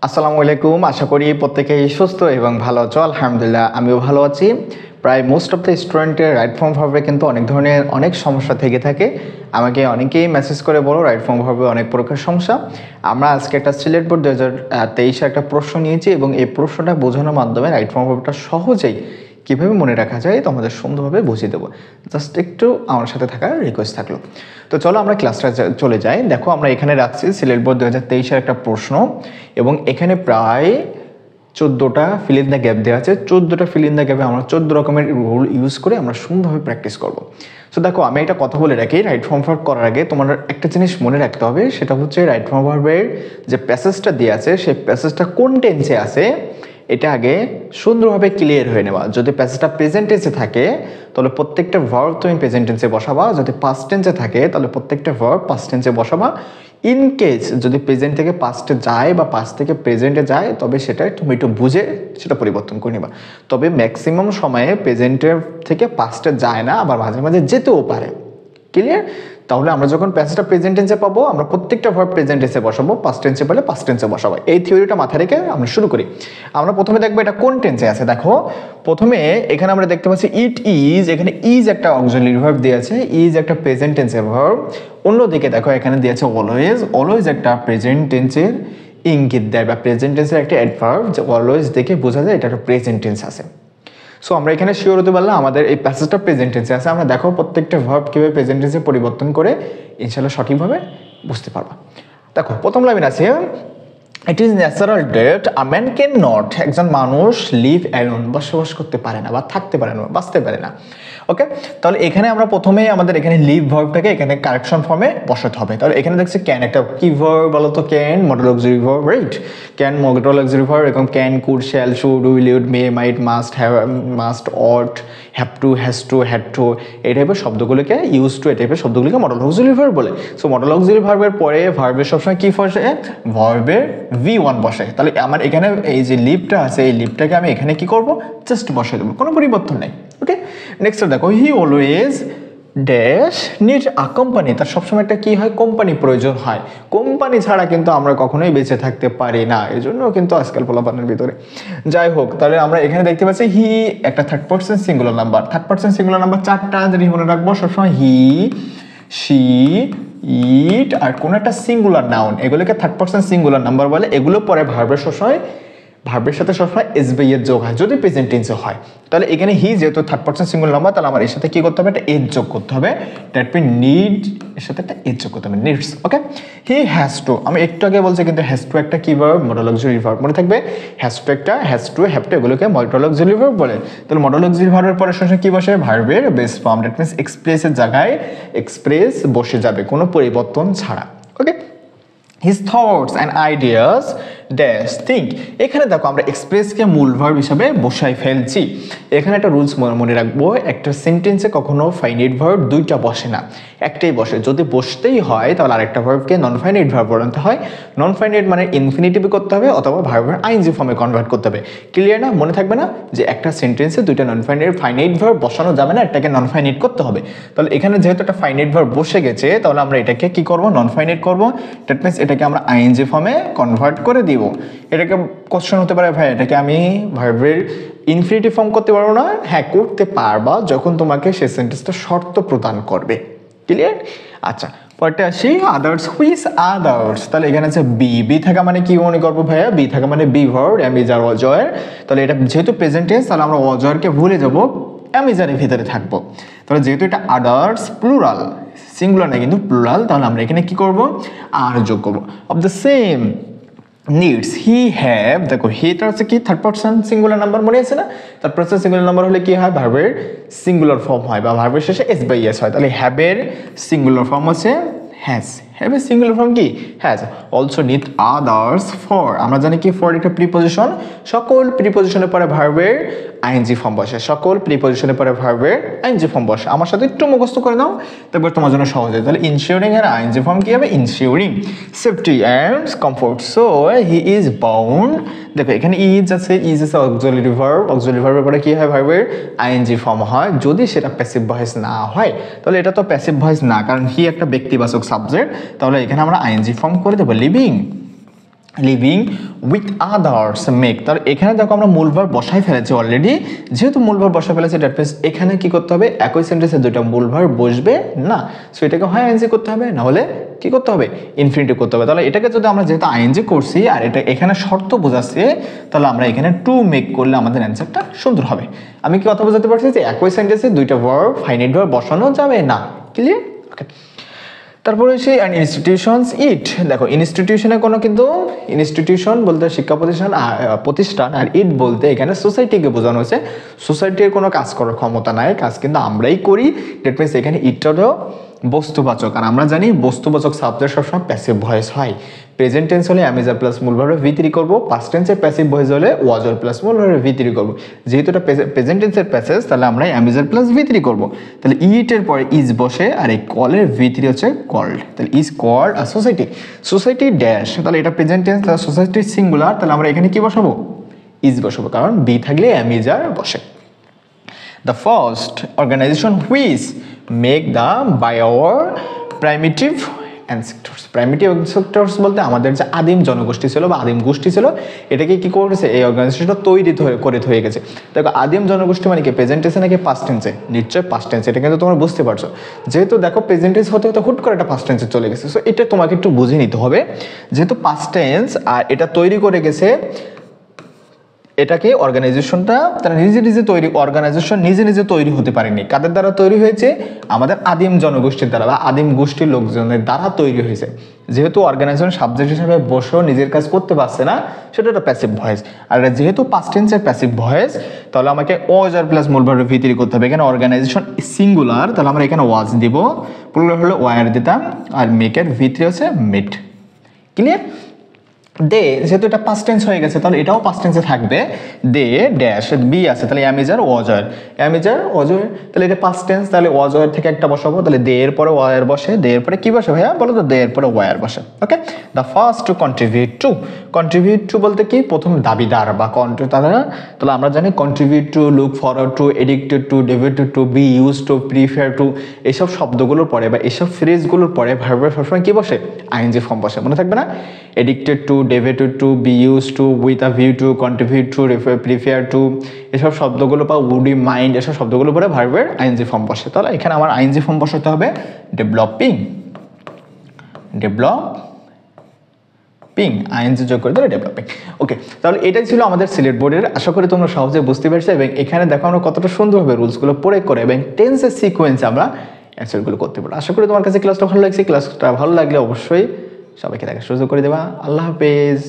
আসসালামু আলাইকুম। আশা করি প্রত্যেকেই সুস্থ এবং ভালো আছো। আলহামদুলিল্লাহ আমিও ভালো আছি। প্রায় মোস্ট অফ দ্য স্টুডেন্টের রাইট ফর্ম ভার্বে কিন্তু অনেক ধরনের অনেক সমস্যা থেকে থাকে। আমাকে অনেকেই মেসেজ করে বলো রাইট ফর্ম ভার্বে অনেক প্রকার সমস্যা। আমরা আজকে একটা সিলেট বোর্ড 2023 একটা প্রশ্ন নিয়েছি এবং এই প্রশ্নটা বোঝানোর মাধ্যমে রাইট ফর্ম ভার্বটা সহজেই কীভাবে মনে রাখা যায় তোমাদের সুন্দরভাবে বুঝিয়ে দেবো। জাস্ট একটু আমার সাথে থাকার রিকোয়েস্ট থাকলো। তো চলো আমরা ক্লাসটা চলে যাই। দেখো আমরা এখানে রাখছি সিলেট বোর্ড 2023 একটা প্রশ্ন এবং এখানে প্রায় 14টা ফিল ইন দ্য গ্যাপ দেওয়া আছে। 14টা ফিল ইন দ্য গ্যাপে আমরা 14 রকমের রুল ইউজ করে আমরা সুন্দরভাবে প্র্যাকটিস করব। সো দেখো আমি একটা কথা বলে রাখি, রাইট ফর্ম ভার্ব করার আগে তোমার একটা জিনিস মনে রাখতে হবে, সেটা হচ্ছে রাইট ফর্ম ভার্বের যে প্যাসেজটা দেওয়া আছে সেই প্যাসেজটা কোন টেন্সে আছে এটা আগে সুন্দরভাবে ক্লিয়ার হয়ে নেওয়া। যদি প্যাসেজটা প্রেজেন্ট টেন্সে থাকে তাহলে প্রত্যেকটা ভার্ব তুমি প্রেজেন্ট টেন্সে বসাবা, যদি পাস্ট টেন্সে থাকে তাহলে প্রত্যেকটা ভার্ব পাস্ট টেন্সে বসাবা। ইন কেস যদি প্রেজেন্ট থেকে পাস্টে যায় বা পাস্ট থেকে প্রেজেন্টে যায় তবে সেটা তুমি একটু বুঝে সেটা পরিবর্তন করে নেবা। তবে ম্যাক্সিমাম সময়ে প্রেজেন্টের থেকে পাস্টে যায় না, আবার মাঝে মাঝে যেতেও পারে। ক্লিয়ার? তাহলে আমরা যখন প্যাসেজটা প্রেজেন্ট টেন্সে পাবো আমরা প্রত্যেকটা ভার্ব প্রেজেন্ট টেন্সে বসাবো, পাস্ট টেন্সে পেলে পাস্ট টেন্সে বসাবো। এই থিওরিটা মাথায় রেখে আমরা শুরু করি। আমরা প্রথমে দেখবো এটা কোন টেন্সে আছে। দেখো প্রথমে এখানে আমরা দেখতে পাচ্ছি ইট ইজ, এখানে ইজ একটা অক্সিলারি ভার্ব দিয়ে আছে, ইজ একটা প্রেজেন্ট টেন্সের ভার্ব। অন্যদিকে দেখো এখানে দিয়েছে অলওয়েজ, অলওয়েজ একটা প্রেজেন্ট টেন্সের ইঙ্গিত দেয় বা প্রেজেন্ট টেন্সের একটা অ্যাডভার্ব, যে অলওয়েজ দেখে বোঝা যায় এটা একটা প্রেজেন্ট টেন্স আছে। সো আমরা এখানে শিওর হতে পারলাম আমাদের এই প্যাসেজটা প্রেজেন্ট টেন্সে আছে। আমরা দেখো প্রত্যেকটা ভার্ব কীভাবে প্রেজেন্ট টেন্সে পরিবর্তন করে ইনশাআল্লাহ সঠিকভাবে বুঝতে পারবা। দেখো প্রথম লাইন আছে it is natural that a man can not, একজন মানুষ লিভ অ্যালোন, বসবাস করতে পারে না বা থাকতে পারে না, বাঁচতে পারে না। ওকে, তাহলে এখানে আমরা প্রথমে আমাদের এখানে লিভ ভার্বটাকে এখানে কারেকশন ফর্মে বসাতে হবে। তাহলে এখানে দেখছি ক্যান একটা কি ভার্ব বলো তো, can modal auxiliary verb, right? Can modal auxiliary verb, এরকম can, could, shall, should, will, would, may, might, must, have, must, ought, have to, has to, had to, এই টাইপের শব্দগুলোকে ইউজ টু, এই টাইপের শব্দগুলোকে মডেল অক্সিলারি ভার্ব বলে। So modal auxiliary ভার্বের পরে ভার্বের সবসময় কি বসে? ভার্বের V1 বসে। তাহলে আমার এখানে এই যে লিভটা আছে এই লিভটাকে আমি এখানে কি করব? জাস্ট বসাই দেবো, কোনো পরিবর্তন নেই। ওকে, নেক্সট দেখো he always dash need a company, তার সবসময় একটা কি হয়? কোম্পানি প্রয়োজন হয়। কোম্পানি ছাড়া কিন্তু আমরা কখনোই বেঁচে থাকতে পারি না, এই জন্য কিন্তু আজকাল পোলাপানের ভিতরে। যাই হোক, তাহলে আমরা এখানে দেখতে পাচ্ছি হি একটা third person singular number. Third person singular number চারটা জিনিস মনে রাখবো সবসময়, হি, শি, ইট আর কোন একটা সিঙ্গুলার নাউন, এগুলোকে থার্ড পারসন সিঙ্গুলার নাম্বার বলে। এগুলো পরে ভার্বের সবসময় ভার্বের সাথে সবসময় এসবি এর যোগ হয় যদি প্রেজেন্ট টেন্সে হয়। তাহলে এখানে হি যেহেতু থার্ড পারসন সিঙ্গুলার নাম্বার, তাহলে আমার এর সাথে কি করতে হবে? একটা এজ যোগ করতে হবে। দ্যাট মিন নিড, এর সাথে একটা এজ যোগ করতে হবে, needs. Okay, he has to, আমি একটু আগে বলছি কিন্তু হ্যাজ টু একটা কি ভার্ব? Model auxiliary verb. মনে থাকবে হ্যাজ টু একটা, হ্যাজ টু, হ্যাভ টু এগুলোকে মডেল অক্সিলারি ভার্ব বলে। তাহলে মডেল অক্সিলারি ভার্বের পরে সবসময় কি বসে? ভার্বের বেস ফর্ম। দ্যাট মিনস এক্সপ্রেসের জায়গায় এক্সপ্রেস বসে যাবে কোনো পরিবর্তন ছাড়া। ওকে, his thoughts and ideas dash think, এখানে দেখো আমরা এক্সপ্রেসকে মূল ভার্ব হিসাবে বসাই ফেলছি। এখানে একটা রুলস মনে রাখবো, একটা সেন্টেন্সে কখনো ফাইনাইট ভার্ব দুইটা বসে না, একটাই বসে। যদি বসতেই হয় তাহলে আরেকটা ভার্বকে নন ফাইনাইট ভার্ব বানাতে হয়। নন ফাইনাইট মানে ইনফিনিটিভে করতে হবে অথবা ভার্বের আইএনজি ফর্মে কনভার্ট করতে হবে। ক্লিয়ার না? মনে থাকবে না যে একটা সেন্টেন্সে দুইটা নন ফাইনাইট ভার্ব বসানো যাবে না, এটাকে নন ফাইনাইট করতে হবে। তাহলে এখানে যেহেতু একটা ফাইনাইট ভার্ব বসে গেছে তাহলে আমরা এটাকে কি করব? নন ফাইনাইট করব। দ্যাট মিনস এটাকে আমরা আইএনজি ফর্মে কনভার্ট করে দিব। এটাকে কোশ্চেন হতে পারে, ভাই এটাকে আমি ভার্বের ইনফিনিটিভ ফর্ম করতে পারবো না? হ্যাঁ করতে পারবা, যখন তোমাকে সেই সেন্টেন্সটা শর্ত প্রদান করবে। ক্লিয়ার? আচ্ছা, পরটা আসি আদার্স। Which others? তাহলে এখানে আছে বি, বি থাকা মানে কি মনে করবো ভাইয়া? বি থাকা মানে বি ভার্ব, অ্যামিজার, অজয়ের। তাহলে এটা যেহেতু প্রেজেন্ট টেন্স তাহলে আমরা অজয়েরকে ভুলে যাব, অ্যামিজারের ভিতরে থাকবো। তাহলে যেহেতু এটা আদার্স প্লুরাল, সিঙ্গুলার না কিন্তু প্লুরাল, তাহলে আমরা এখানে কি করব? আর যোগ করবো। Of the same needs he have, দেখো হিটা হচ্ছে কি? থার্ড পারসন সিঙ্গুলার নাম্বার, মনে আছে না? থার্ড পারসন সিঙ্গুলার নাম্বার হলে কি হয়? ভার্বের সিঙ্গুলার ফর্ম হয় বা ভার্বের শেষে এস বাই এস হয়। তাহলে হ্যাভের সিঙ্গুলার ফর্ম হচ্ছে হ্যাজ। হ্যাভের সিঙ্গুলার ফর্ম কি? Has. Also need others for, আমরা জানি কি ফর একটা প্রিপজিশন, সকল প্রিপজিশনের পরে ভার্বের আইএনজি ফর্ম বসে, সকল প্রিপজিশনের পরে ভার্বের আইএনজি ফর্ম বসে। আমার সাথে একটু মুখস্থ করে নাও, তারপর তোমার জন্য সহজ হয়। তাহলে ইনশিওরিং এর আইএনজি ফর্ম কি হবে? Ensuring safety and comfort. So he is bound, দেখো এখানে ইজ আছে, ইজ আছে অক্সিলারি ভার্ব, অক্সিলারি ভার্বের পরে কি হয়? ভার্বের আইএনজি ফর্ম হয় যদি সেটা প্যাসিভ ভয়েস না হয়। তাহলে এটা তো প্যাসিভ ভয়েস না, কারণ হি একটা ব্যক্তিবাচক সাবজেক্ট, তাহলে এখানে আমরা আইএনজি ফর্ম করে দেবো living. Living with others make. তাহলে এখানে দেখো আমরা মূল ভার্ব বসাই ফেলেছি অলরেডি, যেহেতু মূল ভার্ব বসাই ফেলেছি দ্যাট মিন্স এখানে কি করতে হবে, একই সেন্টেন্সে দুটো মূল ভার্ব বসবে না, সো এটাকে হয় আইএনজি করতে হবে, না হলে কি করতে হবে, ইনফিনিটিভ করতে হবে। তাহলে এটাকে যদি আমরা যেহেতু আইএনজি করছি আর এটা এখানে শর্ত বোঝাচ্ছে, তাহলে আমরা এখানে টু মেক করলে আমাদের অ্যান্সারটা সুন্দর হবে। আমি কি কথা বোঝাতে পারছি যে একই সেন্টেন্সে দুইটা ভার্ব ফাইনাইট ভার্ব বসানো যাবে না, ক্লিয়ার? ওকে, তারপরে হচ্ছে অ্যান্ড ইনস্টিটিউশনস ইট। দেখো ইনস্টিটিউশনে কোনো কিন্তু ইনস্টিটিউশন বলতে শিক্ষা প্রতিষ্ঠান আর ইট বলতে এখানে সোসাইটিকে বোঝানো হয়েছে। সোসাইটির কোনো কাজ করার ক্ষমতা নাই, কাজ কিন্তু আমরাই করি, দ্যাট মিনস এখানে ইটটাও বস্তুবাচক। আর আমরা জানি বস্তুবাচক সাবজেক্ট সবসময় প্যাসিভ ভয়েস হয়। প্রেজেন্ট টেন্স হলে অ্যাম ইজ আর প্লাস মূল ভার্বে ভি থ্রি করবো, পাস্ট টেন্সের প্যাসিভ ভয়েস হলে ওয়াজ আর প্লাস মূল ভার্বে ভি থ্রি করবো। যেহেতু এটা প্রেজেন্ট টেন্সের প্যাসেজ, তাহলে আমরা am is are plus V three করবো। তাহলে ইটের পরে ইজ বসে আর এই কলের ভি থ্রি হচ্ছে কল্ড, তাহলে ইজ কল্ড আর সোসাইটি, সোসাইটি ড্যাশ, তাহলে এটা প্রেজেন্ট টেন্স, তাহলে সোসাইটি সিঙ্গুলার, তাহলে আমরা এখানে কি বসাবো, ইজ বসাবো, কারণ বি থাকলে অ্যাম ইজ আর বসে। The first organization which make the bio primitive ancestors, primitive ancestors বলতে আমাদের যে আদিম জনগোষ্ঠী ছিল বা আদিম গোষ্ঠী ছিল, এটাকে কি করেছে, এই অর্গানাইজেশনটা তৈরি করে হয়ে গেছে। দেখো আদিম জনগোষ্ঠী মানে কি, প্রেজেন্ট টেন্সে নাকি পাস্ট টেন্সে, নিশ্চয়ই পাস্ট টেন্সে, এটা কিন্তু তোমরা বুঝতে পারছো। যেহেতু দেখো প্রেজেন্ট টেন্স হতে হতে হুট করে এটা পাস্ট টেন্সে চলে গেছে, সো এটা তোমাকে একটু বুঝে নিতে হবে। যেহেতু পাস্ট টেন্স আর এটা তৈরি করে গেছে, এটাকে অর্গানাইজেশনটা তারা নিজে তৈরি, অর্গানাইজেশন নিজে তৈরি হতে পারেনি, কাদের দ্বারা তৈরি হয়েছে, আমাদের আদিম জনগোষ্ঠীর দ্বারা বা আদিম গোষ্ঠীর লোকজনের দ্বারা তৈরি হয়েছে। যেহেতু অর্গানাইজেশন সাবজেক্ট হিসেবে বসেও নিজের কাজ করতে পারছে না, সেটা একটা প্যাসিভ ভয়েস। আর যেহেতু পাস্ট টেন্সের প্যাসিভ ভয়েস, তাহলে আমাকে ওয়াজ আর প্লাস মূল ভার্বের ভি থ্রি করতে হবে। এখানে অর্গানাইজেশন সিঙ্গুলার, তাহলে আমরা এখানে ওয়াজ দিব, প্লুরাল হলে ওয়ার দিতাম, আর মেকের ভি থ্রি হচ্ছে মেট, ক্লিয়ার? দে, যেহেতু এটা পাস্ট টেন্স হয়ে গেছে, তাহলে এটাও পাস্ট টেন্সে থাকবে, দে ড্যাশ বি আছে, তাহলে অ্যামিজার ওয়াজার, অ্যামিজার ওয়াজার, তাহলে এটা পাস্ট টেন্স, তাহলে ওয়াজার থেকে একটা বসাবো, তাহলে দে এর পরে ওয়ার বসে, দে এর পরে কি বসে ভাইয়া বলো তো, দে এর পরে ওয়ার বসে। Okay, the first to contribute to বলতে কি, প্রথম দাবিদার বা তাহলে আমরা জানি contribute to, look forward to, addicted to, devoted to, be use to, prefer to, এইসব শব্দগুলোর পরে বা এইসব ফ্রেজগুলোর পরে ভার্বের সবসময় কি বসে, আইএনজি ফর্ম বসে, মনে থাকবে না? Addicted two, devoted to, be used to, with a view to, contribute to, prefer to, এসব শব্দগুলো বা would you mind, এসব শব্দগুলো পরে ভার্বের আইএনজি ফর্ম বসে। তাহলে এখানে আমার আইএনজি ফর্ম বসাতে হবে ডেভেলপিং, আইএনজি যোগ করে দিলে ডেভেলপিং। ওকে, তাহলে এটাই ছিল আমাদের সিলেট বোর্ডের। আশা করি তোমরা সহজে বুঝতে পেরেছো, এবং এখানে দেখো আমরা কতটা সুন্দরভাবে রুলসগুলো পড়ে করে এবং টেন্সের সিকোয়েন্সে আমরা অ্যান্সারগুলো করতে পারবো। আশা করি তোমার কাছে ক্লাসটা ভালো লাগছে। ক্লাসটা ভালো লাগলে অবশ্যই সবাইকে দেখার সুযোগ করে দেবা। আল্লাহ হাফেজ।